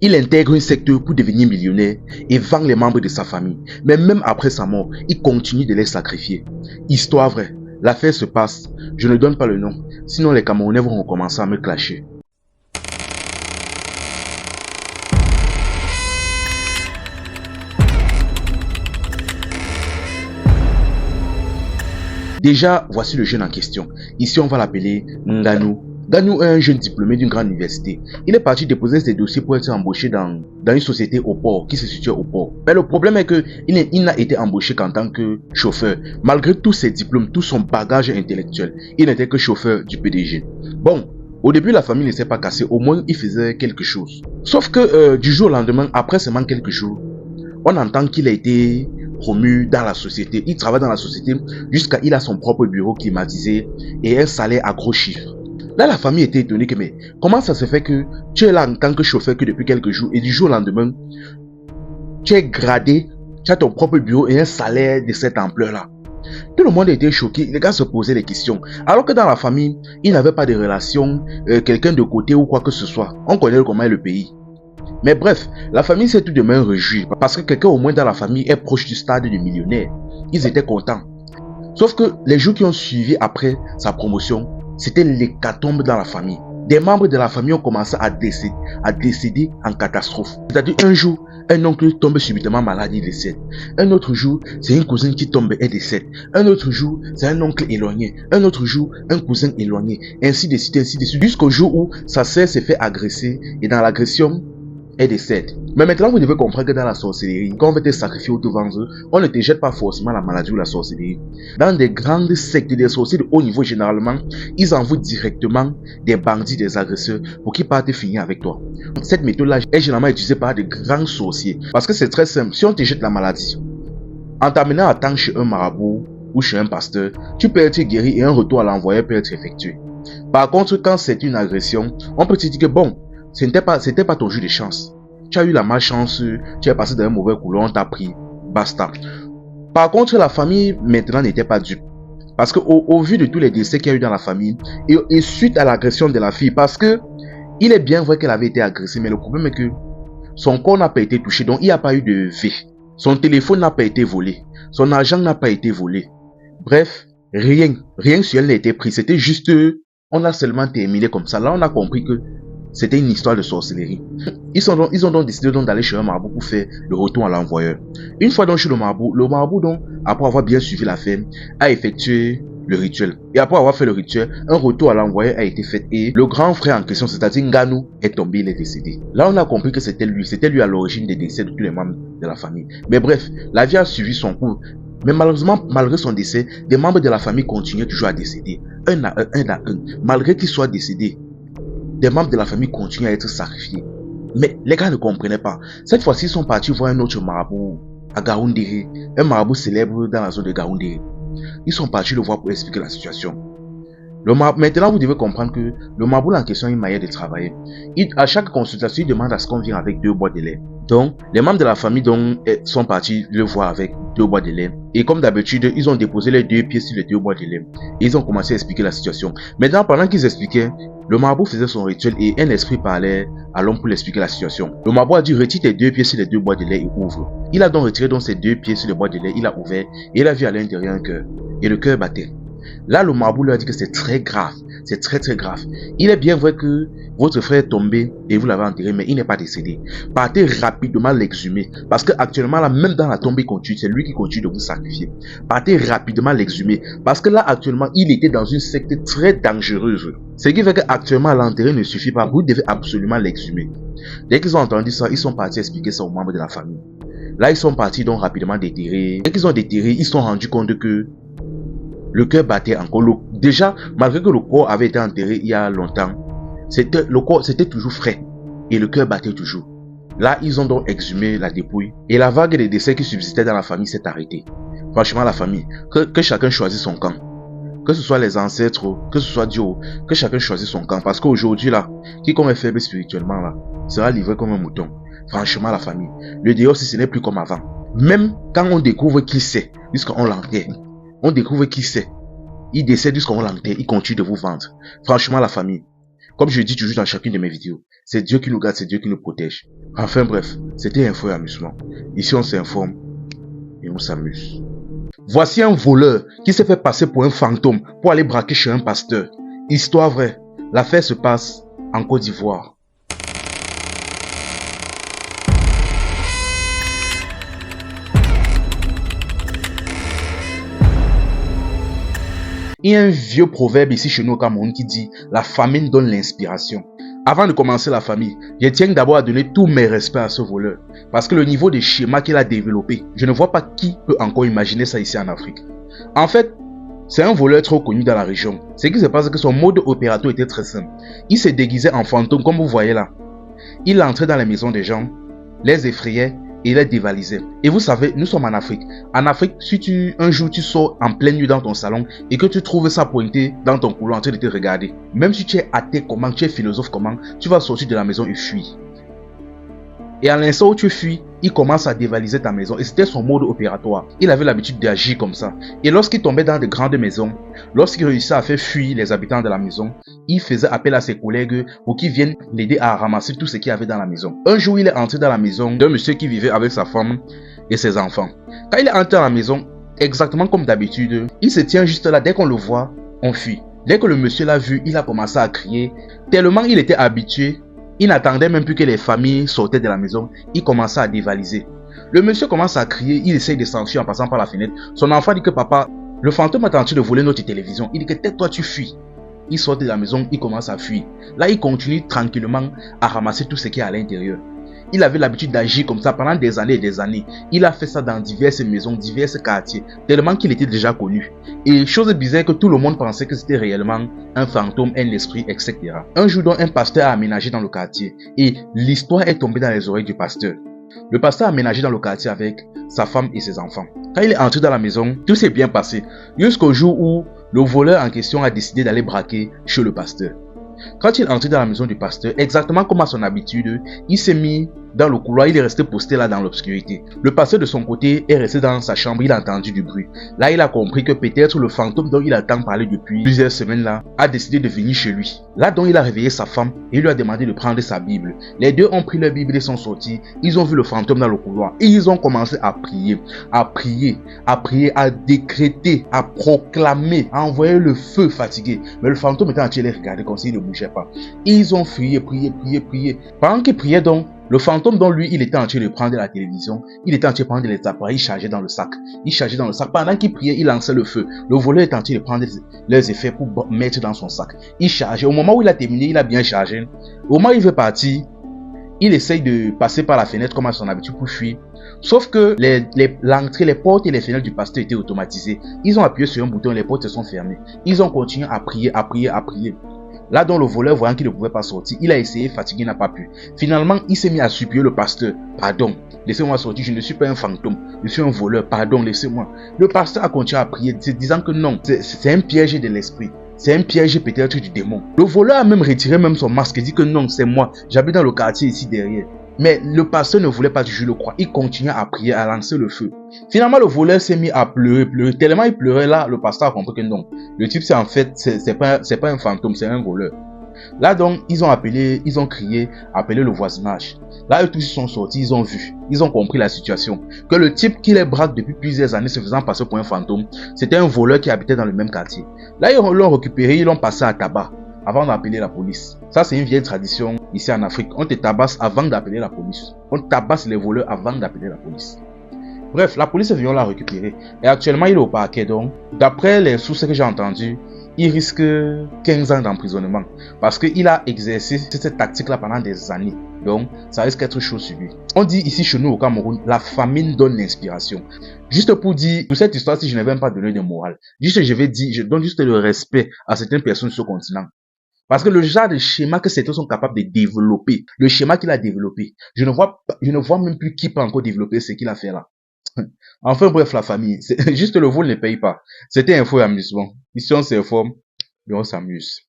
Il intègre un secteur pour devenir millionnaire et vend les membres de sa famille. Mais même après sa mort, il continue de les sacrifier. Histoire vraie, l'affaire se passe, je ne donne pas le nom, sinon les Camerounais vont recommencer à me clasher. Déjà, voici le jeune en question. Ici, on va l'appeler Nganou. Nganou est un jeune diplômé d'une grande université. Il est parti déposer ses dossiers pour être embauché dans une société au port, qui se situe au port. Mais le problème est que il n'a été embauché qu'en tant que chauffeur. Malgré tous ses diplômes, tout son bagage intellectuel, il n'était que chauffeur du PDG. Bon, au début, la famille ne s'est pas cassée. Au moins, il faisait quelque chose. Sauf que du jour au lendemain, après seulement quelques jours, on entend qu'il a été promu dans la société. Il travaille dans la société jusqu'à il a son propre bureau climatisé et un salaire à gros chiffres. Là, la famille était étonnée que, mais comment ça se fait que tu es là en tant que chauffeur que depuis quelques jours et du jour au lendemain, tu es gradé, tu as ton propre bureau et un salaire de cette ampleur-là. Tout le monde était choqué, les gars se posaient des questions. Alors que dans la famille, il n'avait pas de relation, quelqu'un de côté ou quoi que ce soit. On connaît comment est le pays. Mais bref, la famille s'est tout de même réjouie parce que quelqu'un au moins dans la famille est proche du stade de millionnaire. Ils étaient contents. Sauf que les jours qui ont suivi après sa promotion, c'était l'hécatombe dans la famille. Des membres de la famille ont commencé à décéder en catastrophe. C'est-à-dire un jour, un oncle tombe subitement malade, il décède. Un autre jour, c'est une cousine qui tombe et décède. Un autre jour, c'est un oncle éloigné. Un autre jour, un cousin éloigné. Ainsi de suite, jusqu'au jour où sa sœur s'est fait agresser et dans l'agression, elle décède. Mais maintenant, vous devez comprendre que dans la sorcellerie, quand on veut te sacrifier devant eux, on ne te jette pas forcément la maladie ou la sorcellerie. Dans des grandes sectes des sorciers de haut niveau, généralement, ils envoient directement des bandits, des agresseurs, pour qu'ils partent finir avec toi. Cette méthode-là est généralement utilisée par des grands sorciers. Parce que c'est très simple. Si on te jette la maladie, en t'amenant à temps chez un marabout ou chez un pasteur, tu peux être guéri et un retour à l'envoyeur peut être effectué. Par contre, quand c'est une agression, on peut te dire que bon, c'était pas ton jeu de chance. Tu as eu la malchance, tu es passé dans un mauvais couloir, on t'a pris, basta. Par contre, la famille maintenant n'était pas dupe. Parce qu'au vu de tous les décès qu'il y a eu dans la famille, et suite à l'agression de la fille, parce que il est bien vrai qu'elle avait été agressée, mais le problème est que son corps n'a pas été touché, donc il n'y a pas eu de V. Son téléphone n'a pas été volé, son argent n'a pas été volé. Bref, rien sur elle n'a été pris, c'était juste, on a seulement terminé comme ça. Là, on a compris que c'était une histoire de sorcellerie. Ils ont donc décidé d'aller chez un marabout pour faire le retour à l'envoyeur. Une fois donc chez le marabout donc, après avoir bien suivi l'affaire, a effectué le rituel. Et après avoir fait le rituel, un retour à l'envoyeur a été fait et le grand frère en question, c'est-à-dire Nganou, est tombé, il est décédé. Là, on a compris que c'était lui à l'origine des décès de tous les membres de la famille. Mais bref, la vie a suivi son cours. Mais malheureusement, malgré son décès, des membres de la famille continuaient toujours à décéder, un à un. Malgré qu'ils soient décédés, des membres de la famille continuent à être sacrifiés. Mais les gars ne comprenaient pas. Cette fois-ci, ils sont partis voir un autre marabout à Gaoundéré, un marabout célèbre dans la zone de Gaoundéré. Ils sont partis le voir pour expliquer la situation. Maintenant, vous devez comprendre que le marabout en question a une manière de travailler. À chaque consultation, il demande à ce qu'on vienne avec 2 boîtes de lait. Donc, les membres de la famille sont partis le voir avec 2 boîtes de lait. Et comme d'habitude, ils ont déposé les 2 pieds sur les 2 boîtes de lait. Et ils ont commencé à expliquer la situation. Maintenant, pendant qu'ils expliquaient, le marabout faisait son rituel et un esprit parlait à l'homme pour lui expliquer la situation. Le marabout a dit retire tes 2 pieds sur les 2 boîtes de lait et ouvre. Il a donc retiré ses 2 pieds sur les boîtes de lait, il a ouvert et il a vu à l'intérieur un cœur. Et le cœur battait. Là, le marabout lui a dit que c'est très grave. C'est très très grave. Il est bien vrai que votre frère est tombé et vous l'avez enterré, mais il n'est pas décédé. Partez rapidement l'exhumer. Parce que actuellement, là, même dans la tombe, il continue. C'est lui qui continue de vous sacrifier. Partez rapidement l'exhumer. Parce que là, actuellement, il était dans une secte très dangereuse. Ce qui fait qu'actuellement, l'enterrer ne suffit pas. Vous devez absolument l'exhumer. Dès qu'ils ont entendu ça, ils sont partis expliquer ça aux membres de la famille. Là, ils sont partis donc rapidement déterrer. Dès qu'ils ont déterré, ils se sont rendus compte que le cœur battait encore. Déjà, malgré que le corps avait été enterré il y a longtemps, le corps c'était toujours frais et le cœur battait toujours. Là, ils ont donc exhumé la dépouille et la vague des décès qui subsistait dans la famille s'est arrêtée. Franchement, la famille, que chacun choisisse son camp. Que ce soit les ancêtres, que ce soit Dieu, que chacun choisisse son camp. Parce qu'aujourd'hui, là, quiconque est faible spirituellement, là, sera livré comme un mouton. Franchement, la famille, le Dieu aussi, ce n'est plus comme avant. Même quand on découvre qui c'est, puisqu'on l'enterre. On découvre qui c'est. Il décède jusqu'à l'enterre, il continue de vous vendre. Franchement, la famille, comme je dis toujours dans chacune de mes vidéos, c'est Dieu qui nous garde, c'est Dieu qui nous protège. Enfin bref, c'était Info et Amusement. Ici on s'informe et on s'amuse. Voici un voleur qui s'est fait passer pour un fantôme pour aller braquer chez un pasteur. Histoire vraie, l'affaire se passe en Côte d'Ivoire. Il y a un vieux proverbe ici chez nous au Cameroun qui dit « La famine donne l'inspiration ». Avant de commencer la famille, je tiens d'abord à donner tous mes respects à ce voleur. Parce que le niveau de schéma qu'il a développé, je ne vois pas qui peut encore imaginer ça ici en Afrique. En fait, c'est un voleur trop connu dans la région. Ce qui se passe, c'est que son mode opératoire était très simple. Il se déguisait en fantôme comme vous voyez là. Il entrait dans les maisons des gens, les effrayait et les dévalisait. Et vous savez, nous sommes en Afrique. En Afrique, si un jour tu sors en pleine nuit dans ton salon et que tu trouves ça pointé dans ton couloir en train de te regarder, même si tu es athée comment, tu es philosophe comment, tu vas sortir de la maison et fuir. Et à l'instant où tu fuis, il commence à dévaliser ta maison. Et c'était son mode opératoire. Il avait l'habitude d'agir comme ça. Et lorsqu'il tombait dans de grandes maisons, lorsqu'il réussissait à faire fuir les habitants de la maison, il faisait appel à ses collègues pour qu'ils viennent l'aider à ramasser tout ce qu'il y avait dans la maison. Un jour, il est entré dans la maison d'un monsieur qui vivait avec sa femme et ses enfants. Quand il est entré dans la maison, exactement comme d'habitude, il se tient juste là. Dès qu'on le voit, on fuit. Dès que le monsieur l'a vu, il a commencé à crier. Tellement il était habitué, il n'attendait même plus que les familles sortaient de la maison. Il commençait à dévaliser. Le monsieur commence à crier. Il essaye de s'enfuir en passant par la fenêtre. Son enfant dit que papa, le fantôme est en train de voler notre télévision. Il dit que tais-toi, tu fuis. Il sort de la maison. Il commence à fuir. Là, il continue tranquillement à ramasser tout ce qui est à l'intérieur. Il avait l'habitude d'agir comme ça pendant des années et des années. Il a fait ça dans diverses maisons, divers quartiers, tellement qu'il était déjà connu. Et chose bizarre que tout le monde pensait que c'était réellement un fantôme, un esprit, etc. Un jour donc, un pasteur a aménagé dans le quartier et l'histoire est tombée dans les oreilles du pasteur. Le pasteur a aménagé dans le quartier avec sa femme et ses enfants. Quand il est entré dans la maison, tout s'est bien passé, jusqu'au jour où le voleur en question a décidé d'aller braquer chez le pasteur. Quand il est entré dans la maison du pasteur, exactement comme à son habitude, il s'est mis dans le couloir, il est resté posté là dans l'obscurité. Le pasteur de son côté est resté dans sa chambre, il a entendu du bruit. Là, il a compris que peut-être le fantôme dont il attend parler depuis plusieurs semaines là, a décidé de venir chez lui. Là donc, il a réveillé sa femme et il lui a demandé de prendre sa Bible. Les deux ont pris leur Bible et sont sortis. Ils ont vu le fantôme dans le couloir et ils ont commencé à prier, à prier, à prier, à décréter, à proclamer, à envoyer le feu fatigué. Mais le fantôme était en train de les regarder comme s'il ne bougeait pas. Ils ont prié, prié, prié, prié. Pendant qu'ils priaient donc, le fantôme dont lui, il était en train de prendre la télévision, il était en train de prendre les appareils, il chargeait dans le sac. Il chargeait dans le sac. Pendant qu'il priait, il lançait le feu. Le voleur était en train de prendre les effets pour mettre dans son sac. Il chargeait. Au moment où il a terminé, il a bien chargé. Au moment où il veut partir, il essaye de passer par la fenêtre comme à son habitude pour fuir. Sauf que l'entrée, les portes et les fenêtres du pasteur étaient automatisées. Ils ont appuyé sur un bouton, les portes se sont fermées. Ils ont continué à prier, à prier, à prier. Là donc le voleur, voyant qu'il ne pouvait pas sortir, il a essayé, fatigué, il n'a pas pu. Finalement, il s'est mis à supplier le pasteur. Pardon, laissez-moi sortir, je ne suis pas un fantôme, je suis un voleur, pardon, laissez-moi. Le pasteur a continué à prier, disant que non, c'est un piège de l'esprit. C'est un piège peut-être du démon. Le voleur a même retiré même son masque et dit que non, c'est moi, j'habite dans le quartier ici derrière. Mais le pasteur ne voulait pas toujours le croire. Il continuait à prier, à lancer le feu. Finalement, le voleur s'est mis à pleurer, pleurer. Tellement il pleurait là, le pasteur a compris que non. Le type, c'est en fait, c'est pas un fantôme, c'est un voleur. Là donc, ils ont crié, appelé le voisinage. Là, eux tous sont sortis, ils ont vu, ils ont compris la situation. Que le type qui les braque depuis plusieurs années se faisant passer pour un fantôme, c'était un voleur qui habitait dans le même quartier. Là, ils l'ont récupéré, ils l'ont passé à tabac avant d'appeler la police. Ça, c'est une vieille tradition ici en Afrique. On te tabasse avant d'appeler la police. On tabasse les voleurs avant d'appeler la police. Bref, la police est venue la récupérer. Et actuellement, il est au parquet. Donc, d'après les sources que j'ai entendues, il risque 15 ans d'emprisonnement. Parce qu'il a exercé cette tactique-là pendant des années. Donc, ça risque d'être chaud sur lui. On dit ici chez nous au Cameroun, la famine donne l'inspiration. Juste pour dire, pour cette histoire-ci, je ne vais même pas donner de morale. Juste, je donne juste le respect à certaines personnes sur ce continent. Parce que le genre de schéma que ces deux sont capables de développer, le schéma qu'il a développé, je ne vois même plus qui peut encore développer ce qu'il a fait là. Enfin bref, la famille, juste le vol ne paye pas. C'était Info et Amusement. Ici on s'informe et on s'amuse.